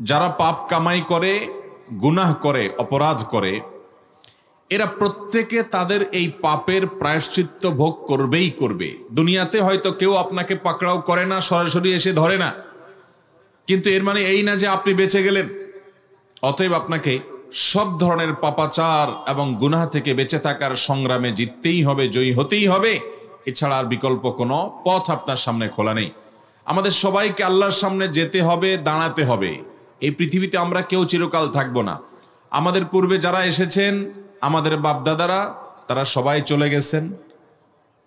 যারা পাপ কামাই করে, গুনাহ করে, অপরাধ করে, এরা প্রত্যেকে তাদের এই পাপের প্রায়শ্চিত্ত ভোগ করবেই করবে। দুনিয়াতে হয়তো কেউ আপনাকে পাকড়াও করে না, সরাসরি এসে ধরে না, কিন্তু এর মানে এই না যে আপনি বেঁচে গেলেন। অতএব আপনাকে সব ধরনের পাপাচার এবং গুনাহ থেকে বেঁচে থাকার সংগ্রামে জিততেই হবে, জয়ী হতেই হবে। এছাড়া আর বিকল্প কোনো পথ আপনার সামনে খোলা নেই। আমাদের সবাইকে আল্লাহর সামনে যেতে হবে, দাঁড়াতে হবে। এই পৃথিবীতে আমরা কেউ চিরকাল থাকবো না। আমাদের পূর্বে যারা এসেছেন, আমাদের বাপদাদারা, তারা সবাই চলে গেছেন,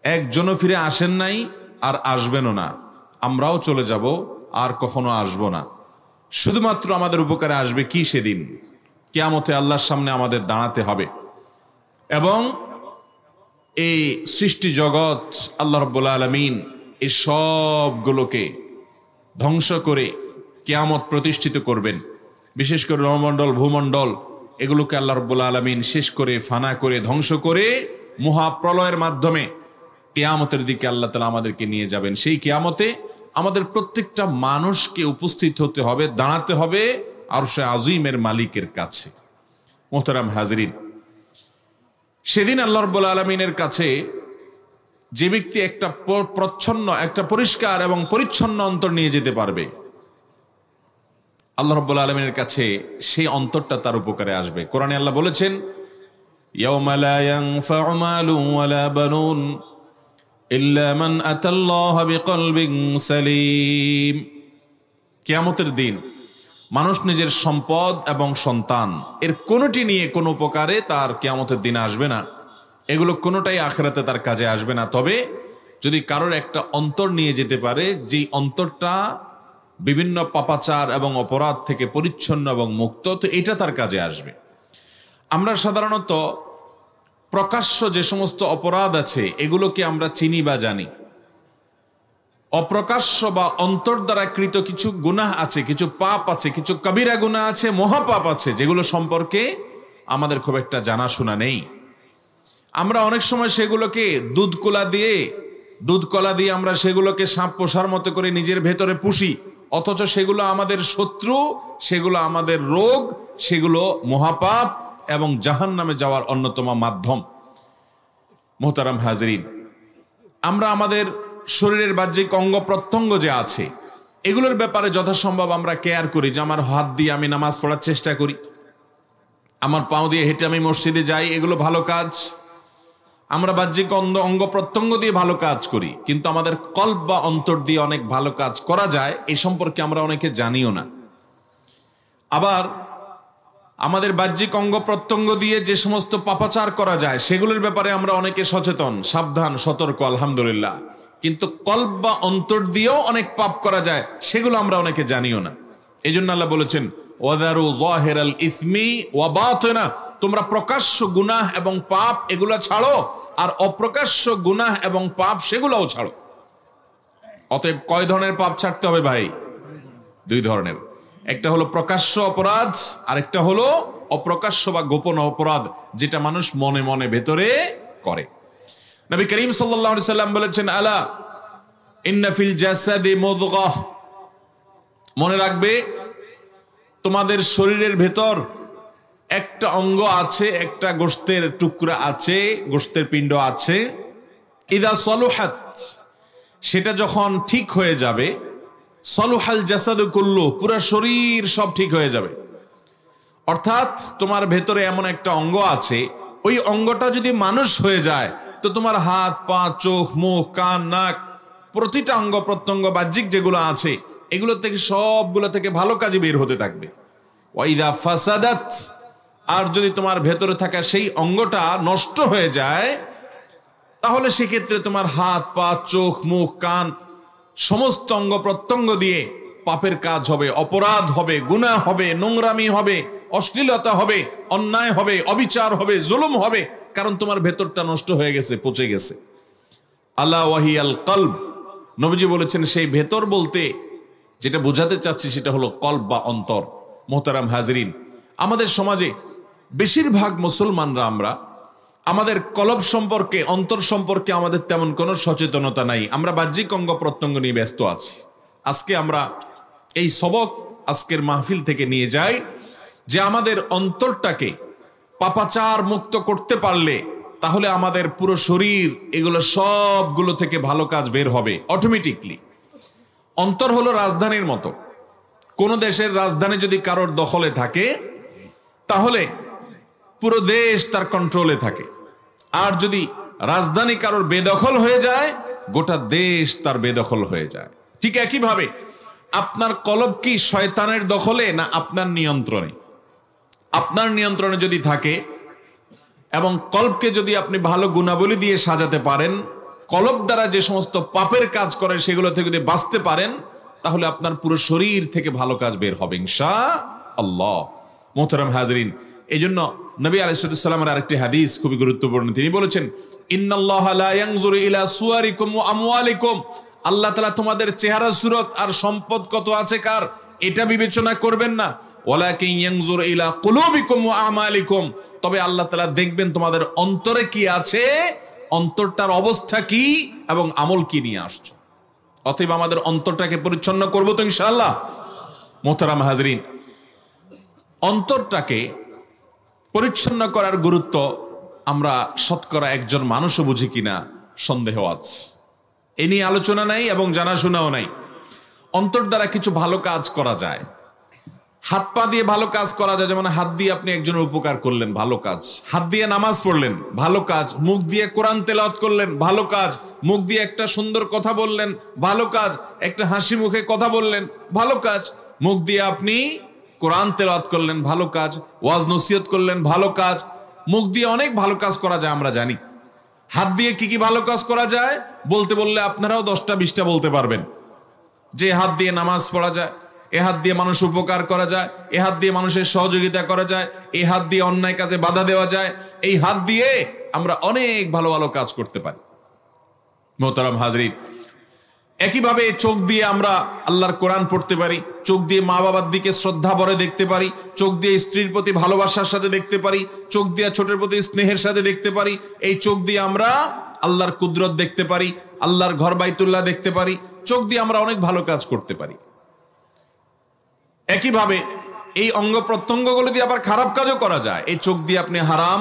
একজনও ফিরে আসেন নাই, আর আসবেনও না। আমরাও চলে যাব, আর কখনো আসবো না। শুধুমাত্র আমাদের উপকারে আসবে কি সেদিন? কিয়ামতে আল্লাহর সামনে আমাদের দাঁড়াতে হবে এবং এই সৃষ্টি জগৎ আল্লাহ রাব্বুল আলামিন এই সবগুলোকে ধ্বংস করে কিয়ামত প্রতিষ্ঠিত করবেন। বিশেষ করে নবমণ্ডল, ভূমণ্ডল, এগুলোকে আল্লাহ রাব্বুল আলামিন শেষ করে, ফানা করে, ধ্বংস করে মহাপ্রলয়ের মাধ্যমে কিয়ামতের দিকে আল্লাহ তাআলা আমাদেরকে নিয়ে যাবেন। সেই কিয়ামতে আমাদের প্রত্যেকটা মানুষকে উপস্থিত হতে হবে, দাঁড়াতে হবে আরশে আজিমের মালিকের কাছে। মুহতারাম হাজরিন, সেদিন আল্লাহ রাব্বুল আলামিনের কাছে যে ব্যক্তি একটা প্রচ্ছন্ন, একটা পরিষ্কার এবং পরিচ্ছন্ন অন্তর নিয়ে যেতে পারবে, আল্লাহ রাব্বুল আলামিনের কাছে সেই অন্তরটা তার উপকারে আসবে। কোরআনে আল্লাহ বলেছেন, ইয়াউমা লা ইয়ানফাউ মালুন ওয়ালা বানুন ইল্লা মান আতাল্লাহা বিকলবিন সালিম। কিয়ামতের দিন মানুষ নিজের সম্পদ এবং সন্তান এর কোনোটি নিয়ে কোনো উপকারে তার কিয়ামতের দিন আসবে না। এগুলো কোনোটাই আখিরাতে তার কাজে আসবে না। তবে যদি কারোর একটা অন্তর নিয়ে যেতে পারে, যেই অন্তরটা বিভিন্ন পাপাচার এবং অপরাধ থেকে পরিচ্ছন্ন এবং মুক্ত, তো এটা তার কাজে আসবে। আমরা সাধারণত প্রকাশ্য যে সমস্ত অপরাধ আছে এগুলোকে আমরা চিনি বা জানি। অপ্রকাশ্য বা অন্তর দ্বারা কৃত কিছু গুনাহ আছে, কিছু পাপ আছে, কিছু কবিরা গুনাহ আছে, মহাপাপ আছে, যেগুলো সম্পর্কে আমাদের খুব একটা জানাশোনা নেই। আমরা অনেক সময় সেগুলোকে দুধ কলা দিয়ে আমরা সেগুলোকে সাপ পোষার মতো করে নিজের ভেতরে পুষি, অথচ সেগুলো আমাদের শত্রু, সেগুলো আমাদের রোগ, সেগুলো মহাপাপ এবং জাহান্নামে যাওয়ার অন্যতম মাধ্যম। মুহতারাম হাজরিন, আমরা আমাদের শরীরের বাহ্যিক অঙ্গ প্রত্যঙ্গ যে আছে এগুলোর ব্যাপারে যথাসম্ভব আমরা কেয়ার করি। যে আমার হাত দিয়ে আমি নামাজ পড়ার চেষ্টা করি, আমার পাও দিয়ে হেঁটে আমি মসজিদে যাই, এগুলো ভালো কাজ। আমরা বাহ্যিক অঙ্গ প্রত্যঙ্গ দিয়ে ভালো কাজ করি, কিন্তু আমাদের কলব বা অন্তর দিয়ে অনেক ভালো কাজ করা যায়, এই সম্পর্কে আমরা অনেকে জানিও না। আবার আমাদের বাহ্যিক অঙ্গ প্রত্যঙ্গ দিয়ে যে সমস্ত পাপাচার করা যায় সেগুলোর ব্যাপারে আমরা অনেকে সচেতন, সাবধান, সতর্ক, আলহামদুলিল্লাহ। কিন্তু কলব বা অন্তর দিয়েও অনেক পাপ করা যায়, সেগুলো আমরা অনেকে জানিও না। এই জন্য আল্লাহ বলেছেন, ওয়াদারু যাহিরাল ইসমি ওয়া বাতিনা, তোমরা প্রকাশ্য গুনাহ এবং পাপ এগুলো ছাড়ো, আর অপ্রকাশ্য গুনাহ এবং পাপ সেগুলোও ছাড়ো। অতএব কয় ধরনের পাপ ছাড়তে হবে ভাই? দুই ধরনের। একটা হলো প্রকাশ্য অপরাধ, আর একটা হলো অপ্রকাশ্য বা গোপন অপরাধ, যেটা মানুষ মনে মনে ভেতরে করে। নবী করিম সাল্লাল্লাহু আলাইহি সাল্লাম বলেছেন, আলা ইন্না ফিল জাসাদি মুদগাহ, মনে রাখবে তোমাদের শরীরের ভেতর একটা অঙ্গ আছে, একটা গোশতের টুকরা আছে, গোশতের পিণ্ড আছে। ইদা সলুহাত, সেটা যখন ঠিক হয়ে যাবে, সলুহাল জাসাদু কুল্লু, পুরো শরীর সব ঠিক হয়ে যাবে। অর্থাৎ তোমার ভেতরে এমন একটা অঙ্গ আছে, ওই অঙ্গটা যদি মানুষ হয়ে যায় তো তোমার হাত, পা, চোখ, মুখ, কান, নাক, প্রতিটা অঙ্গ প্রত্যঙ্গ বাহ্যিক যেগুলো আছে এগুলো থেকে সবগুলো থেকে ভালো কাজে বের হতে থাকবে। ওয়াইদা ফাসাদাত, আর যদি তোমার ভেতরে থাকা সেই অঙ্গটা নষ্ট হয়ে যায়, তাহলে সেক্ষেত্রে তোমার হাত, পা, চোখ, মুখ, কান, সমস্ত অঙ্গ প্রত্যঙ্গ দিয়ে পাপের কাজ হবে, অপরাধ হবে, গুনাহ হবে, নোংরামি হবে, অশ্লীলতা হবে, অন্যায় হবে, অবিচার হবে, জুলুম হবে, কারণ তোমার ভেতরটা নষ্ট হয়ে গেছে, পচে গেছে। আলা ওয়াহিয়াল কলব, নবীজি বলেছেন সেই ভেতর বলতে যেটা বোঝাতে চাচ্ছি সেটা হলো কলব বা অন্তর। মোহতারাম হাজরিন, আমাদের সমাজে বেশিরভাগ মুসলমানরা আমরা আমাদের কলব সম্পর্কে, অন্তর সম্পর্কে আমাদের তেমন কোনো সচেতনতা নাই। আমরা বাহ্যিক অঙ্গ প্রত্যঙ্গ নিয়ে ব্যস্ত আছি। আজকে আমরা এই সবক আজকের মাহফিল থেকে নিয়ে যাই যে আমাদের অন্তরটাকে পাপাচার মুক্ত করতে পারলে তাহলে আমাদের পুরো শরীর এগুলো সবগুলো থেকে ভালো কাজ বের হবে অটোমেটিকলি। অন্তর হলো রাজধানীর মতো। কোন দেশের রাজধানী যদি কারোর দখলে থাকে তাহলে পুরো দেশ তার কন্ট্রোলে থাকে, আর যদি রাজধানী কারোর বেদখল হয়ে যায় গোটা দেশ তার বেদখল হয়ে যায়। ঠিক একইভাবে আপনার কলব কি শয়তানের দখলে না আপনার নিয়ন্ত্রণে? আপনার নিয়ন্ত্রণে যদি থাকে এবং কলবকে যদি আপনি ভালো গুণাবলী দিয়ে সাজাতে পারেন, কলব দ্বারা যে সমস্ত পাপের কাজ করে সেগুলো থেকে যদি বাঁচতে পারেন তাহলে আপনার পুরো শরীর থেকে ভালো কাজ বের হবে ইনশাআল্লাহ। মোহতারাম হাজরিন, এই জন্য নবী আলাইহিস সালামের আরেকটি হাদিস খুবই গুরুত্বপূর্ণ। তিনি বলেছেন, ইন্নাল্লাহা লা ইয়ানজুরু ইলা সুওয়ারিকুম ওয়া আমওয়ালিকুম, আল্লাহ তাআলা তোমাদের চেহারা সুরত আর সম্পদ কত আছে কার এটা বিবেচনা করবেন না, ওয়ালাকিন ইয়ানজুরু ইলা কুলুবিকুম ওয়া আমালিকুম, তবে আল্লাহ তাআলা দেখবেন তোমাদের অন্তরে কি আছে, অন্তরটার অবস্থা কি এবং আমল কি নিয়ে আসছো। অতএব আমাদের অন্তরটাকে পরিচ্ছন্ন করব তো ইনশাআল্লাহ। মোহতারাম হাজরিন, অন্তরটাকে পরিচ্ছন্ন করার গুরুত্ব আমরা শতকরা একজন মানুষও বুঝি কিনা সন্দেহ আছে। এ নিয়ে আলোচনা নাই এবং জানাশোনাও নাই। অন্তর দ্বারা কিছু ভালো কাজ করা যায়, হাত পা দিয়ে ভালো কাজ করা যায়। যেমন হাত দিয়ে আপনি একজনের উপকার করলেন, ভালো কাজ। হাত দিয়ে নামাজ পড়লেন, ভালো কাজ। মুখ দিয়ে কোরআন তেলাওয়াত করলেন, ভালো কাজ। মুখ দিয়ে একটা সুন্দর কথা বললেন, ভালো কাজ। একটা হাসি মুখে কথা বললেন, ভালো কাজ। মুখ দিয়ে আপনি কোরআন তেলাওয়াত করলেন, ভালো কাজ। ওয়াজ নসিহত করলেন, ভালো কাজ। মুখ দিয়ে অনেক ভালো কাজ করা যায়, আমরা জানি। হাত দিয়ে কি কি ভালো কাজ করা যায় বলতে বললে আপনারাও 10টা 20টা বলতে পারবেন। যে হাত দিয়ে নামাজ পড়া যায়, এ হাত দিয়ে মানুষ উপকার করা যায়, এ হাত দিয়ে মানুষের সহযোগিতা করা যায়, এই হাত দিয়ে অন্যায় কাজে বাধা দেওয়া যায়, এই হাত দিয়ে আমরা অনেক ভালো ভালো কাজ করতে পারি। মোহতারাম হাজরিন, একইভাবে চোখ দিয়ে আমরা আল্লাহর কোরআন পড়তে পারি, চোখ দিয়ে মা বাবার দিকে শ্রদ্ধা ভরে দেখতে পারি, চোখ দিয়ে স্ত্রীর প্রতি ভালোবাসার সাথে দেখতে পারি, চোখ দিয়ে ছোটের প্রতি স্নেহের সাথে দেখতে পারি। এই চোখ দিয়ে আমরা আল্লাহর কুদরত দেখতে পারি, আল্লাহর ঘর বাইতুল্লাহ দেখতে পারি। চোখ দিয়ে আমরা অনেক ভালো কাজ করতে পারি। একইভাবে এই অঙ্গ প্রত্যঙ্গগুলো দিয়ে আবার খারাপ কাজও করা যায়। এই চোখ দিয়ে আপনি হারাম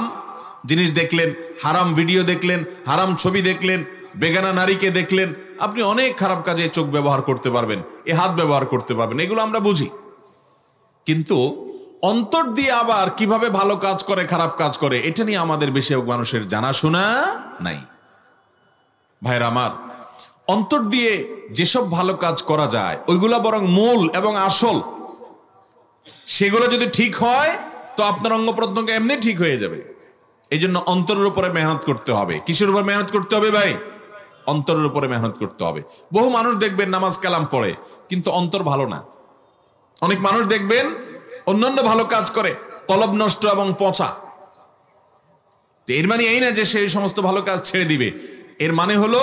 জিনিস দেখলেন, হারাম ভিডিও দেখলেন, হারাম ছবি দেখলেন, বেগানা নারীকে দেখলেন, আপনি অনেক খারাপ কাজে চোখ ব্যবহার করতে পারবেন, এ হাত ব্যবহার করতে পারবেন। এগুলো আমরা বুঝি, কিন্তু অন্তর দিয়ে আবার কিভাবে ভালো কাজ করে খারাপ কাজ করে এটা নিয়ে আমাদের বেশিরভাগ মানুষের জানাশোনা নাই। ভাইরা আমার, অন্তর দিয়ে যেসব ভালো কাজ করা যায় ওইগুলা বরং মূল এবং আসল। সেগুলো যদি ঠিক হয় তো আপনার অঙ্গ প্রত্যঙ্গ এমনি ঠিক হয়ে যাবে। এই জন্য অন্তরের উপরে মেহনত করতে হবে। কিসের উপর মেহনত করতে হবে ভাই? অন্তরের উপরে মেহনত করতে হবে। বহু মানুষ দেখবেন নামাজ কালাম পড়ে কিন্তু অন্তর ভালো না। অনেক মানুষ দেখবেন অন্যান্য ভালো কাজ করে, কলব নষ্ট এবং পচা। এর মানে এই না যে সেই সমস্ত ভালো কাজ ছেড়ে দিবে। এর মানে হলো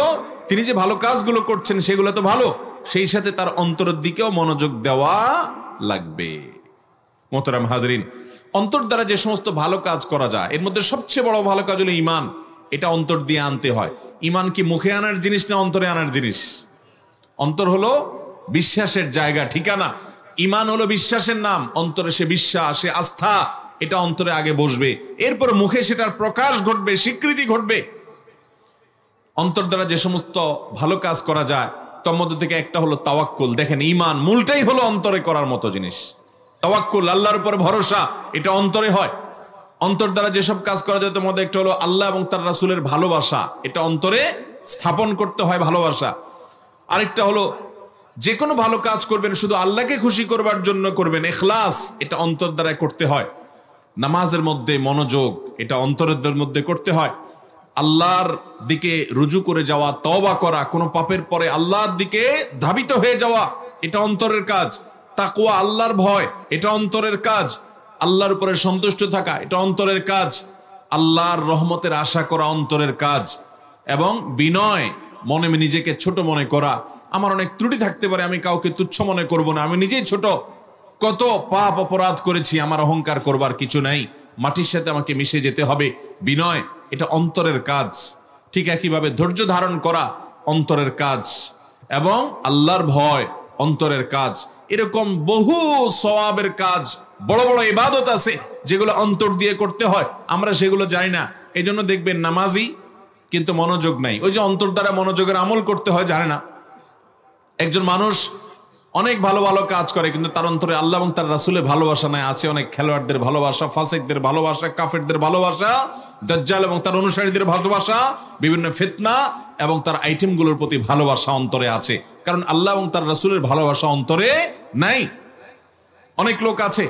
তিনি যে ভালো কাজগুলো করছেন সেগুলো তো ভালো, সেই সাথে তার অন্তরের দিকেও মনোযোগ দেওয়া লাগবে। মোহতারাম হাজরিন, অন্তর দ্বারা যে সমস্ত ভালো কাজ করা যায় এর মধ্যে সবচেয়ে বড় ভালো কাজ হলো ঈমান। এটা অন্তর দিয়ে আনতে হয়। ঈমান কি মুখে আনার জিনিস না অন্তরে আনার জিনিস? অন্তর হলো বিশ্বাসের জায়গা, ঠিকানা। ঈমান হলো বিশ্বাসের নাম। অন্তরে সে বিশ্বাস, সে আস্থা, এটা অন্তরে আগে বসবে, এরপর মুখে সেটার প্রকাশ ঘটবে, স্বীকৃতি ঘটবে। অন্তর দ্বারা যে সমস্ত ভালো কাজ করা যায় তার মধ্যে থেকে একটা হলো তাওয়াক্কুল। দেখেন, ঈমান মূলটাই হলো অন্তরে করার মতো জিনিস। তাওয়াক্কুল, আল্লাহর উপর ভরসা, এটা অন্তরে হয়। অন্তর দ্বারা যেসব কাজ করা যায় তার মধ্যে একটা হলো আল্লাহ এবং তার রাসূলের ভালোবাসা, এটা অন্তরে স্থাপন করতে হয় ভালোবাসা। আরেকটা হলো যে কোনো ভালো কাজ করবেন শুধু আল্লাহকে খুশি করবার জন্য করবেন, ইখলাস, এটা অন্তর দ্বারা করতে হয়। নামাজের মধ্যে মনোযোগ, এটা অন্তরের মধ্যে করতে হয়। আল্লাহর দিকে রুজু করে যাওয়া, তওবা করা, কোনো পাপের পরে আল্লাহর দিকে ধাবিত হয়ে যাওয়া, এটা অন্তরের কাজ। তাকওয়া, আল্লাহর ভয়, এটা অন্তরের কাজ। আল্লাহর উপরে সন্তুষ্ট থাকা, এটা অন্তরের কাজ। আল্লাহর রহমতের আশা করা অন্তরের কাজ। এবং বিনয়, মনে নিজেকে ছোট মনে করা। আমার অনেক ত্রুটি থাকতে পারে, আমি কাউকে তুচ্ছ মনে করব না, আমি নিজেই ছোট, কত পাপ অপরাধ করেছি, আমার অহংকার করবার কিছু নাই, মাটির সাথে আমাকে মিশে যেতে হবে। বিনয়, এটা অন্তরের কাজ। ঠিক একইভাবে ধৈর্য ধারণ করা অন্তরের কাজ, এবং আল্লাহর ভয় অন্তরের কাজ। এরকম বহু সওয়াবের কাজ, বড় বড় ইবাদত আছে যেগুলো অন্তর দিয়ে করতে হয়, আমরা সেগুলো জানি না। এই জন্য দেখবেন নামাজি কিন্তু মনোযোগ নাই, ওই যে অন্তর দ্বারা মনোযোগের আমল করতে হয় জানে না। একজন মানুষ অনেক ভালো ভালো কাজ করে কিন্তু তার অন্তরে আল্লাহ এবং তার রাসূলের ভালোবাসা নাই। আছে অনেক খেলোয়াড়দের ভালোবাসা, ফাসিকদের ভালোবাসা, কাফেরদের ভালোবাসা, দাজ্জাল এবং তার অনুসারীদের ভালোবাসা, বিভিন্ন ফিতনা এবং তার আইটেমগুলোর প্রতি ভালোবাসা অন্তরে আছে, কারণ আল্লাহ এবং তার রাসূলের ভালোবাসা অন্তরে নাই। অনেক লোক আছে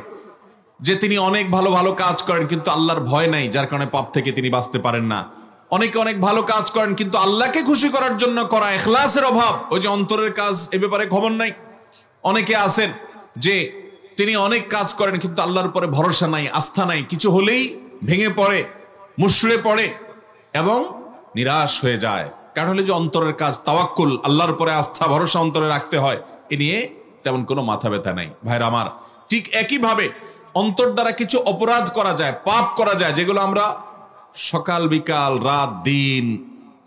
যে তিনি অনেক ভালো ভালো কাজ করেন কিন্তু আল্লাহর ভয় নাই, যার কারণে পাপ থেকে তিনি বাঁচতে পারেন না। অনেকে অনেক ভালো কাজ করেন কিন্তু আল্লাহকে খুশি করার জন্য করা, ইখলাসের অভাব, ওই যে অন্তরের কাজ, এ ব্যাপারে খবর নাই। অনেকে আছেন যে তিনি অনেক কাজ করেন কিন্তু আল্লাহর উপরে ভরসা নাই, আস্থা নাই, কিছু হলেই ভেঙে পড়ে, মুশড়ে পড়ে এবং নিরাশ হয়ে যায়। কারণ হলো যে অন্তরের কাজ, তাওয়াক্কুল, আল্লাহর উপরে আস্থা ভরসা অন্তরে রাখতে হয়, এ নিয়ে তেমন কোনো মাথা ব্যথা নাই। ভাইরা আমার, ঠিক একইভাবে অন্তর দ্বারা কিছু অপরাধ করা যায়, পাপ করা যায়, যেগুলো আমরা সকাল বিকাল রাত দিন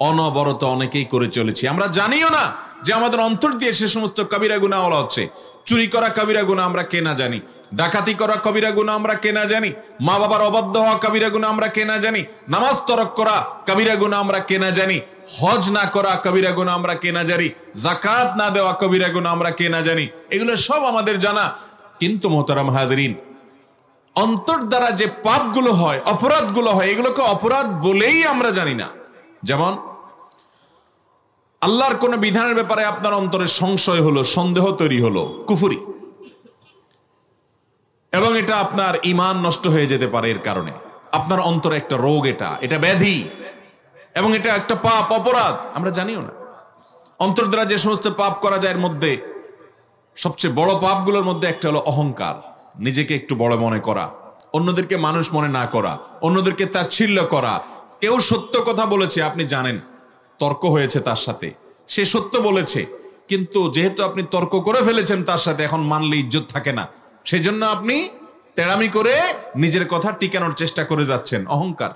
অনবরত অনেকেই করে চলেছি, আমরা জানিও না যে আমাদের অন্তর দিয়ে সে সমস্ত কবিরা গুনাহ বলা হচ্ছে। চুরি করা কবিরা গুনাহ আমরা কে না জানি, ডাকাতি করা কবিরা গুনাহ আমরা কে না জানি, মা বাবার অবাধ্য হওয়া কবিরা গুনাহ আমরা কে না জানি, নামাজ তরক করা কবিরা গুনাহ আমরা কে না জানি, হজ না করা কবিরা গুনাহ আমরা কে না জানি, যাকাত না দেওয়া কবিরা গুনাহ আমরা কে না জানি, এগুলো সব আমাদের জানা। কিন্তু মোহতারাম হাজরিন, অন্তর দ্বারা যে পাপগুলো হয়, অপরাধগুলো হয়, এগুলোকে অপরাধ বলেই আমরা জানি না। যেমন আল্লাহর কোন বিধানের ব্যাপারে আপনার অন্তরে সংশয় হলো, সন্দেহ তৈরি হলো, কুফরি, এবং এটা আপনার ঈমান নষ্ট হয়ে যেতে পারে। এর কারণে আপনার অন্তরে একটা রোগ, এটা ব্যাধি এবং এটা একটা পাপ, অপরাধ, আমরা জানিও না। অন্তর দ্বারা যে সমস্ত পাপ করা যায়, এর মধ্যে সবচেয়ে বড় পাপগুলোর মধ্যে একটা হলো অহংকার, নিজেকে একটু বড় মনে করা, অন্যদেরকে মানুষ মনে না করা, অন্যদেরকে তাচ্ছিল্য করা। কেউ সত্য কথা বলেছে, আপনি জানেন, তর্ক হয়েছে তার সাথে, সে সত্য বলেছে, কিন্তু যেহেতু আপনি তর্ক করে ফেলেছেন তার সাথে, এখন মানলে ইজ্জত থাকে না, সেজন্য আপনি তেড়ামি করে নিজের কথা টিকানোর চেষ্টা করে যাচ্ছেন, অহংকার।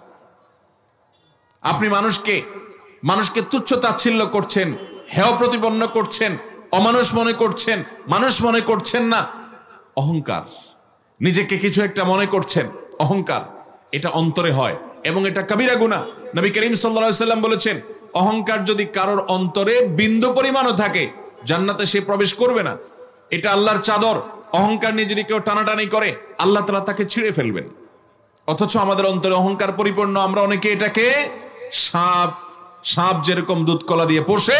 আপনি মানুষকে তুচ্ছ তাচ্ছিল্য করছেন, হেয় প্রতিপন্ন করছেন, অমানুষ মনে করছেন, মানুষ মনে করছেন না, অহংকার। নিজেকে কিছু একটা মনে করছেন, অহংকার, এটা অন্তরে হয় এবং এটা কবিরা গুনাহ। নবী করিম সাল্লাল্লাহু আলাইহি সাল্লাম বলেছেন, অহংকার যদি কারোর অন্তরে বিন্দু পরিমাণও থাকে, জান্নাতে সে প্রবেশ করবে না। এটা আল্লাহর চাদর, অহংকার নিয়ে যদি কেউ টানাটানি করে, আল্লাহ তাআলা তাকে ছিঁড়ে ফেলবেন। অথচ আমাদের অন্তরে অহংকার পরিপূর্ণ, আমরা অনেকে এটাকে সাপ যেরকম দুধ কলা দিয়ে পোষে,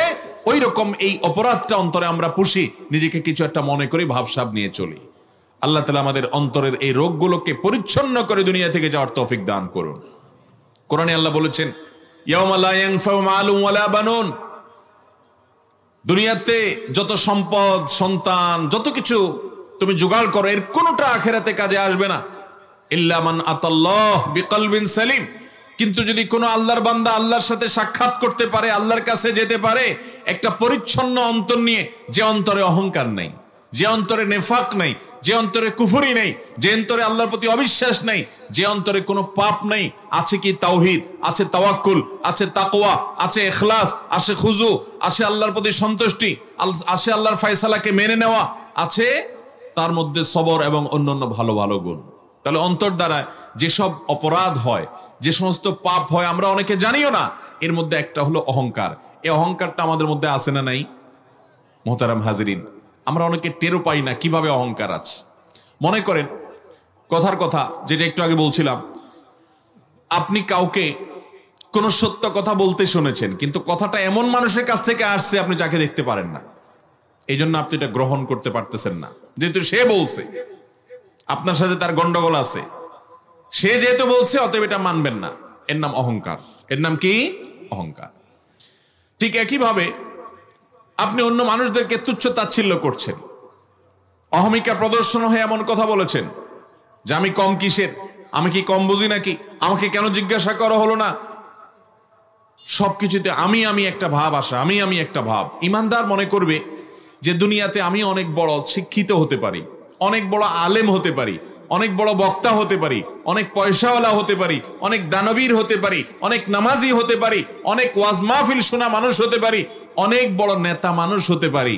ওই রকম এই অপরাধটা অন্তরে আমরা পুষি, নিজেকে কিছু একটা মনে করি, ভাবসাব নিয়ে চলি। আল্লাহ তাআলা আমাদের অন্তরের এই রোগগুলোকে পরিচ্ছন্ন করে দুনিয়া থেকে যাওয়ার তৌফিক দান করুন। কোরআনে আল্লাহ বলেছেন, ইয়াউমা লা ইয়ানফাউ মালুন ওয়ালা বানুন, দুনিয়াতে যত সম্পদ, সন্তান, যত কিছু তুমি জোগাড় করো, এর কোনোটা আখিরাতে কাজে আসবে না, ইল্লা মান আতাল্লাহ বিকলবিন সালিম, কিন্তু যদি কোনো আল্লাহর বান্দা আল্লাহর সাথে সাক্ষাৎ করতে পারে, আল্লাহর কাছে যেতে পারে একটা পরিচ্ছন্ন অন্তর নিয়ে, যে অন্তরে অহংকার নেই, যে অন্তরে নেফাক নেই, যে অন্তরে কুফরি নেই, যে অন্তরে আল্লাহর প্রতি অবিশ্বাস নেই, যে অন্তরে কোনো পাপ নেই, আছে কি তাওহীদ, আছে তাওয়াক্কুল, আছে তাকওয়া, আছে ইখলাস, আছে খুজু, আছে আল্লাহর প্রতি সন্তুষ্টি, আছে আল্লাহর ফয়সালাকে মেনে নেওয়া, আছে তার মধ্যে সবর এবং অন্যান্য ভালো ভালো গুণ। তাহলে অন্তর দ্বারা যেসব অপরাধ হয়, যে সমস্ত পাপ হয়, আমরা অনেকে জানিও না, এর মধ্যে একটা হলো অহংকার। এই অহংকারটা আমাদের মধ্যে আছে না নাই? মোহতারাম হাজিরিন, আমরা অনেকে টেরও পাই না কিভাবে অহংকার আছে। মনে করেন, কথার কথা যেটা একটু আগে বলছিলাম, আপনি কাউকে কোনো সত্য কথা বলতে শুনেছেন, কিন্তু কথাটা এমন মানুষের কাছ থেকে আসছে আপনি যাকে দেখতে পারেন না, এই জন্য আপনি এটা গ্রহণ করতে পারতেছেন না। যেহেতু সে বলছে, আপনার সাথে তার গন্ডগোল আছে, সে যেহেতু বলছে, অতএব এটা মানবেন না, এর নাম অহংকার। এর নাম কি? অহংকার। ঠিক একইভাবে আপনি অন্য মানুষদেরকে তুচ্ছ তাচ্ছিল্য করছেন, অহমিকা প্রদর্শন হয়ে এমন কথা বলেছেন যে আমি কম কিসের, আমি কি কম বুঝি নাকি, আমাকে কেন জিজ্ঞাসা করা হলো না, সবকিছুতে আমি একটা ভাব আসা, আমি একটা ভাব। ইমানদার মনে করবে যে দুনিয়াতে আমি অনেক বড় শিক্ষিত হতে পারি, অনেক বড় আলেম হতে পারি, অনেক বড় বক্তা হতে পারি, অনেক পয়সাওয়ালা হতে পারি, অনেক দানবীর হতে পারি, অনেক নামাজি হতে পারি, অনেক ওয়াজ মাহফিল শোনা মানুষ হতে পারি, অনেক বড় নেতা মানুষ হতে পারি।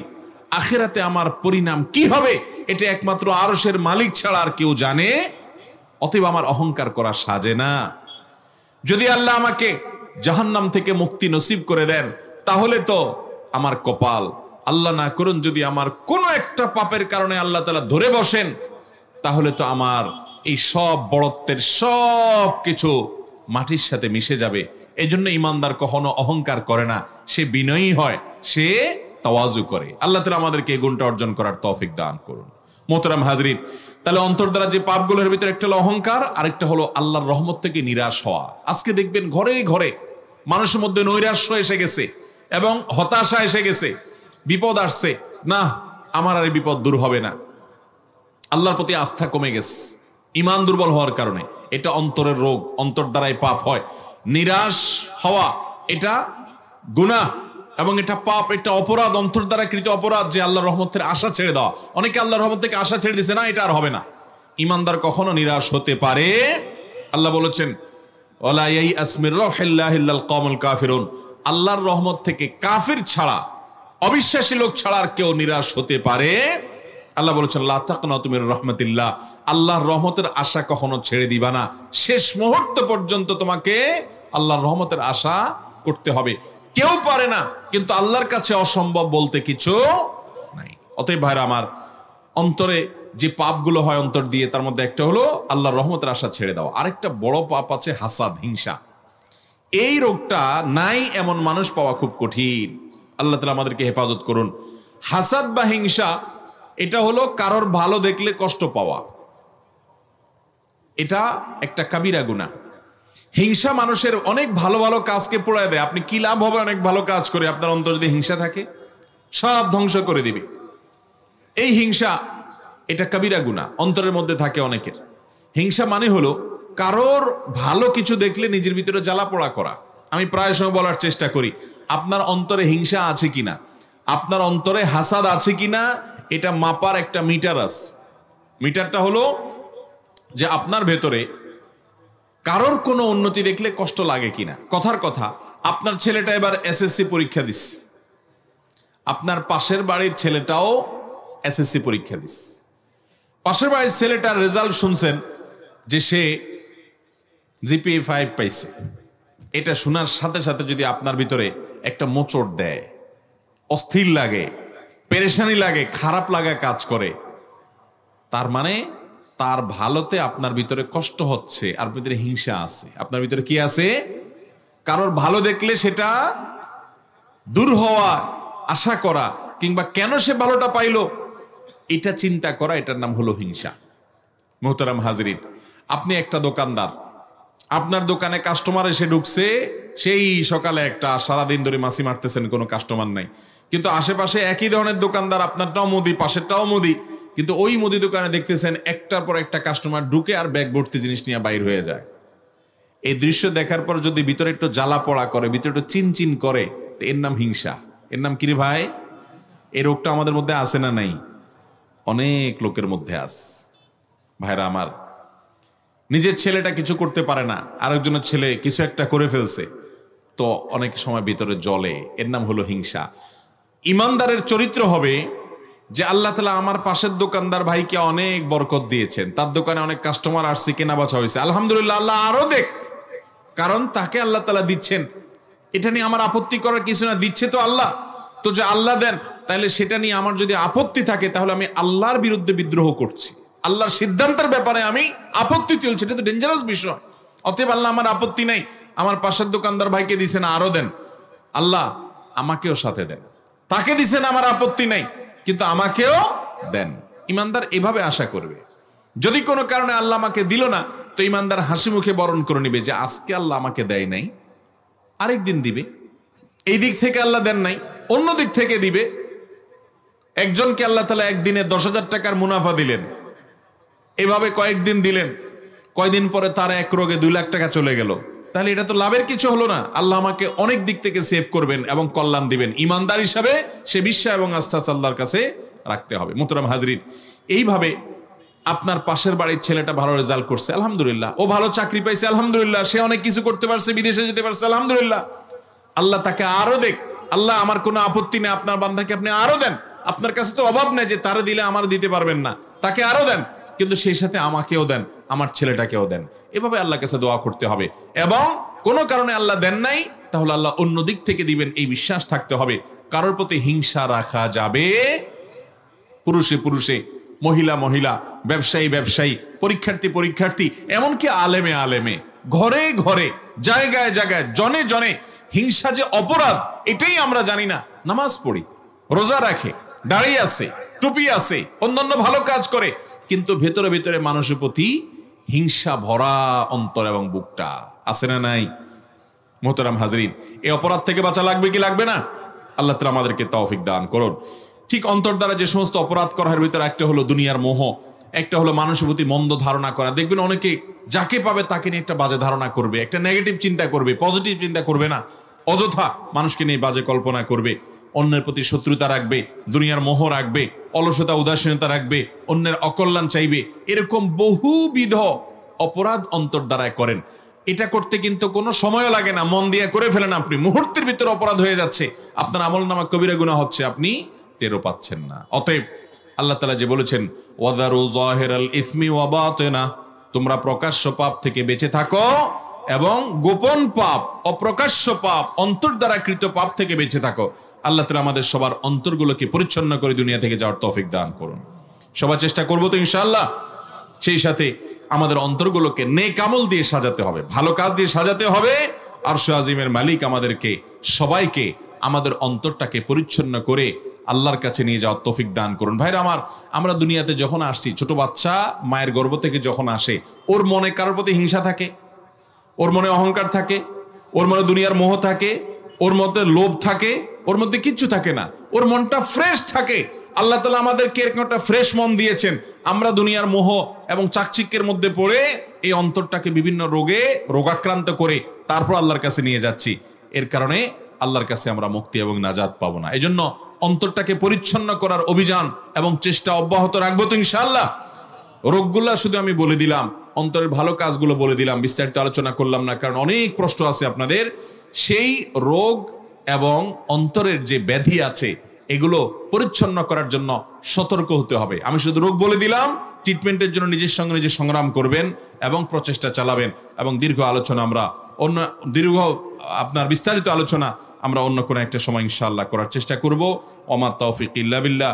আখিরাতে আমার পরিণাম কি হবে এটা একমাত্র আরশের মালিক ছাড়া আর কেউ জানে। অতএব আমার অহংকার করা সাজে না। যদি আল্লাহ আমাকে জাহান্নাম থেকে মুক্তি নসিব করে দেন তাহলে তো আমার কপাল। আল্লাহ না করুন যদি আমার কোনো একটা পাপের কারণে আল্লাহ তাআলা ধরে বসেন তাহলে তো আমার এই সব বড়ত্বের সব কিছু মাটির সাথে মিশে যাবে। এই জন্য ইমানদার কখনো অহংকার করে না, সে বিনয়ী হয়, সে তাওয়াজু করে। আল্লাহ তাআলা আমাদেরকে এই গুণটা অর্জন করার তৌফিক দান করুন। মোহতারাম হাজরিন, তাহলে অন্তর দ্বারা যে পাপগুলোর ভিতরে একটা হলো অহংকার, আরেকটা হলো আল্লাহর রহমত থেকে নিরাশ হওয়া। আজকে দেখবেন ঘরে ঘরে মানুষের মধ্যে নৈরাশ্য এসে গেছে এবং হতাশা এসে গেছে। বিপদ আসছে, না আমার আর এই বিপদ দূর হবে না। আল্লাহর প্রতি আস্থা কমে গেছে ঈমান দুর্বল হওয়ার কারণে। এটা অন্তরের রোগ, অন্তর দ্বারাই পাপ হয়। নিরাশ হওয়া এটা গুনাহ এবং এটা পাপ, এটা অপরাধ, অন্তর দ্বারা কৃত অপরাধ যে আল্লাহর রহমতের আশা ছেড়ে দেওয়া। অনেকে আল্লাহর রহমত থেকে আশা ছেড়ে দিছে, না এটা আর হবে না। ঈমানদার কখনো নিরাশ হতে পারে। আল্লাহ বলেছেন ওয়ালা ইয়াইআস মির রাহিল্লাহি ইল্লাল কওমুল কাফিরুন, আল্লাহর রহমত থেকে কাফির ছাড়া, অবিশ্বাসী লোক ছাড়া আর কেউ নিরাশ হতে পারে। আল্লাহ বলেছেন লা তাকনাতু মির রাহমাতিল্লাহ, আল্লাহর রহমতের আশা কখনো ছেড়ে দিবা না। শেষ মুহূর্ত পর্যন্ত তোমাকে আল্লাহর রহমতের আশা করতে হবে। কেউ পারে না, কিন্তু আল্লাহর কাছে অসম্ভব বলতে কিছু নাই। অতএব ভাইরা আমার, অন্তরে যে পাপগুলো হয় অন্তর দিয়ে, তার মধ্যে একটা হলো আল্লাহর রহমতের আশা ছেড়ে দাও। আরেকটা বড় পাপ আছে হাসাদ, হিংসা। এই রোগটা নাই এমন মানুষ পাওয়া খুব কঠিন। আল্লাহ তাআলা আমাদেরকে হেফাজত করুন। হাসাদ বা হিংসা এটা হলো কারোর ভালো দেখলে কষ্ট পাওয়া। এটা একটা কাবিরা গুনাহ। হিংসা মানুষের অনেক ভালো ভালো কাজকে পোড়ায় দেয়। আপনি কি লাভ হবে অনেক ভালো কাজ করে, আপনার অন্তর যদি হিংসা থাকে সব ধ্বংস করে দিবে। এই হিংসা এটা কাবিরা গুনাহ, অন্তরের মধ্যে থাকে অনেকের। হিংসা মানে হলো কারোর ভালো কিছু দেখলে নিজের ভিতরে জ্বালা পোড়া করা। আমি প্রায় সময় বলার চেষ্টা করি, আপনার অন্তরে হিংসা আছে কিনা, আপনার অন্তরে হাসাদ আছে কিনা, এটা মাপার একটা মিটার আছে। মিটারটা হলো যে আপনার ভেতরে কারোর কোনো উন্নতি দেখলে কষ্ট লাগে কিনা। কথার কথা, আপনার ছেলেটা এবার এসএসসি পরীক্ষা দিচ্ছে, আপনার পাশের বাড়ির ছেলেটাও এসএসসি পরীক্ষা দিচ্ছে। পাশের বাড়ির ছেলেটার রেজাল্ট শুনছেন যে সে জিপিএ 5 পাইছে। এটা শোনার সাথে সাথে যদি আপনার ভিতরে একটা মোচড় দেয়, অস্থির লাগে, পেরেশানি লাগে, খারাপ লাগা কাজ করে, তার মানে তার ভালোতে আপনার ভিতরে কষ্ট হচ্ছে, আর ভিতরে হিংসা আছে। আপনার ভিতরে কি আছে? কারোর ভালো দেখলে সেটা দূর হওয়া, আশা করা, কিংবা কেন সে ভালোটা পাইলো এটা চিন্তা করা, এটার নাম হলো হিংসা। মোহতারাম হাজরিন, আপনি একটা দোকানদার, আপনার দোকানে কাস্টমার এসে ঢুকছে, সেই সকালে একটা, সারাদিন ধরে মাছি মারতেছেন, কোনো কাস্টমার নাই, কিন্তু আশেপাশে একই ধরনের দোকানদার, আপনারটাও মুদি, পাশেরটাও মুদি, কিন্তু ওই মুদি দোকানে দেখতেছেন একটার পর একটা কাস্টমার ঢুকে আর ব্যাগ ভর্তি জিনিস নিয়ে বাইর হয়ে যায়। এই দৃশ্য দেখার পর যদি ভিতরে একটু জ্বালা পড়া করে, ভিতরে একটু চিনচিন করে, তো এর নাম হিংসা। এর নাম কি রে ভাই? এই রোগটা আমাদের মধ্যে আছে না নাই? অনেক লোকের মধ্যে আছে। ভাইরা আমার, নিজের ছেলেটা কিছু করতে পারে না, আরেকজনের ছেলে কিছু একটা করে ফেলছে, তো অনেক সময় ভিতরে জ্বলে, এর নাম হলো হিংসা। ইমানদারের চরিত্র হবে যে আল্লাহ তাআলা আমার পাশের দোকানদার ভাইকে অনেক বরকত দিয়েছেন, তার দোকানে অনেক কাস্টমার আসছে, কেনা বেচা হয়েছে, আলহামদুলিল্লাহ, আল্লাহ আরো দেখ, কারণ তাকে আল্লাহ তাআলা দিচ্ছেন। এটা নিয়ে আমার আপত্তি করার কিছু না, দিচ্ছে তো আল্লাহ, তো যে আল্লাহ দেন, তাহলে সেটা নিয়ে আমার যদি আপত্তি থাকে তাহলে আমি আল্লাহর বিরুদ্ধে বিদ্রোহ করছি, আল্লাহর সিদ্ধান্তের ব্যাপারে আমি আপত্তি তুলছি, এটা তো ডেঞ্জারাস বিষয়। অতএব আল্লাহ আমার আপত্তি নাই, আমার পাশের দোকানদার ভাইকে দিছেন, আরো দেন, আল্লাহ আমাকেও সাথে দেন, তাকে দিছেন আমার আপত্তি নাই, কিন্তু আমাকেও দেন। ইমানদার এভাবে আশা করবে। যদি কোনো কারণে আল্লাহ আমাকে দিল না, তো ইমানদার হাসি মুখে বরণ করে নিবে যে আজকে আল্লাহ আমাকে দেয় নাই, আরেকদিন দিবে। এই দিক থেকে আল্লাহ দেন নাই, অন্য দিক থেকে দিবে। একজনকে আল্লাহ তাআলা একদিনে 10,000 টাকার মুনাফা দিলেন, এভাবে কয়েকদিন দিলেন, কয়দিন পরে তার এক রোগে 2 লাখ টাকা চলে গেল, তাহলে এটা তো লাভের কিছু হলো না। আল্লাহ আমাকে অনেক দিক থেকে সেভ করবেন এবং কল্যাণ দিবেন। ইমানদার হিসাবে সে বিশ্বাস এবং আস্থা আল্লাহর কাছে রাখতে হবে। মুহতারাম হাজরিন, এইভাবে আপনার পাশের বাড়ির ছেলেটা ভালো রেজাল্ট করছে, আলহামদুলিল্লাহ, ও ভালো চাকরি পাইছে, আলহামদুলিল্লাহ, সে অনেক কিছু করতে পারছে, বিদেশে যেতে পারছে, আলহামদুলিল্লাহ, আল্লাহ তাকে আরো দেখ, আল্লাহ আমার কোনো আপত্তি নেই, আপনার বান্দাকে আপনি আরো দেন, আপনার কাছে তো অভাব নেই যে তারে দিলে আমার দিতে পারবেন না, তাকে আরো দেন, কিন্তু সেই সাথে আমাকেও দেন, আমার ছেলেটাকেও দেন। এভাবে আল্লাহর কাছে দোয়া করতে হবে। এবং কোনো কারণে আল্লাহ দেন নাই, তাহলে আল্লাহ অন্য দিক থেকে দিবেন এই বিশ্বাস থাকতে হবে। কারোর প্রতি হিংসা রাখা যাবে, পুরুষে পুরুষে, মহিলা মহিলা, ব্যবসায়ী ব্যবসায়ী, পরীক্ষার্থী পরীক্ষার্থী, এমনকি আলেমে আলেমে, ঘরে ঘরে, জায়গায় জায়গায়, জনে জনে হিংসা যে অপরাধ এটাই আমরা জানি না। নামাজ পড়ি, রোজা রাখে, দাঁড়িয়ে আছে, টুপি আছে, অন্যান্য ভালো কাজ করে, কিন্তু ভেতরে ভেতরে মানুষের প্রতি হিংসা ভরা অন্তর এবং বুকটা আছে না নাই? মোহতারাম হাজরিন, এই অপরাধ থেকে বাঁচা লাগবে কি লাগবে না? আল্লাহ তাআলা আমাদেরকে তৌফিক দান করুন। ঠিক অন্তর দ্বারা যে সমস্ত অপরাধ করার ভিতরে একটা হলো দুনিয়ার মোহ, একটা হলো মানুষের প্রতি মন্দ ধারণা করা। দেখবেন অনেকে যাকে পাবে তাকে নিয়ে একটা বাজে ধারণা করবে, একটা নেগেটিভ চিন্তা করবে, পজিটিভ চিন্তা করবে না, অযথা মানুষকে নিয়ে বাজে কল্পনা করবে, অন্যের প্রতি শত্রুতা রাখবে, দুনিয়ার মোহ রাখবে, অলসতা উদাসীনতা রাখবে, অন্যের অকল্যাণ চাইবে। এরকম বহুবিধ অপরাধ অন্তর দ্বারায় করেন। এটা করতে কিন্তু কোনো সময়ও লাগে না, মন দিয়ে করে ফেলেন আপনি, মুহূর্তের ভিতরে অপরাধ হয়ে যাচ্ছে, আপনার আমলনামা কবিরা গুনাহ হচ্ছে, আপনি টেরও পাচ্ছেন না। অতএব আল্লাহ তাআলা যে বলেছেন ওয়াদারু যাহিরাল ইসমি ওয়া বাতিনা, তোমরা প্রকাশ্য পাপ থেকে বেঁচে থাকো এবং গোপন পাপ, অপ্রকাশ্য পাপ, অন্তর দ্বারা কৃত পাপ থেকে বেঁচে থাকো। আল্লাহ তাআলা আমাদের সবার অন্তরগুলোকে পরিচ্ছন্ন করে দুনিয়া থেকে যাওয়ার তৌফিক দান করুন। সবাই চেষ্টা করবো তো ইনশাআল্লাহ। সেই সাথে আমাদের অন্তরগুলোকে নেক আমল দিয়ে সাজাতে হবে, ভালো কাজ দিয়ে সাজাতে হবে। আরশে আজিমের মালিক আমাদেরকে সবাইকে আমাদের অন্তরটাকে পরিচ্ছন্ন করে আল্লাহর কাছে নিয়ে যাওয়ার তৌফিক দান করুন। ভাইরা আমার, আমরা দুনিয়াতে যখন আসছি, ছোট বাচ্চা মায়ের গর্ভ থেকে যখন আসে, ওর মনে কারোর প্রতি হিংসা থাকে, ওর মনে অহংকার থাকে, ওর মনে দুনিয়ার মোহ থাকে, ওর মধ্যে লোভ থাকে, ওর মধ্যে কিচ্ছু থাকে না, ওর মনটা ফ্রেশ থাকে। আল্লাহ তাআলা আমাদেরকে এরকম একটা ফ্রেশ মন দিয়েছেন। আমরা দুনিয়ার মোহ এবং চাকচিক্যের মধ্যে পড়ে এই অন্তরটাকে বিভিন্ন রোগে রোগাক্রান্ত করে তারপর আল্লাহর কাছে নিয়ে যাচ্ছি। এর কারণে আল্লাহর কাছে আমরা মুক্তি এবং নাজাত পাবো না। এই জন্য অন্তরটাকে পরিচ্ছন্ন করার অভিযান এবং চেষ্টা অব্যাহত রাখবো তো ইনশাআল্লাহ। রোগগুলা শুধু আমি বলে দিলাম, অন্তরের ভালো কাজগুলো বলে দিলাম, বিস্তারিত আলোচনা করলাম না, কারণ অনেক প্রশ্ন আছে আপনাদের। সেই রোগ এবং অন্তরের যে ব্যাধি আছে এগুলো পরিচ্ছন্ন করার জন্য সতর্ক হতে হবে। আমি শুধু রোগ বলে দিলাম, ট্রিটমেন্টের জন্য নিজের সঙ্গে নিজে সংগ্রাম করবেন এবং প্রচেষ্টা চালাবেন। এবং দীর্ঘ আলোচনা আমরা আপনার বিস্তারিত আলোচনা আমরা অন্য কোনো একটা সময় ইনশাআল্লাহ করার চেষ্টা করব। ওমা তৌফিক ইল্লা বিল্লাহ।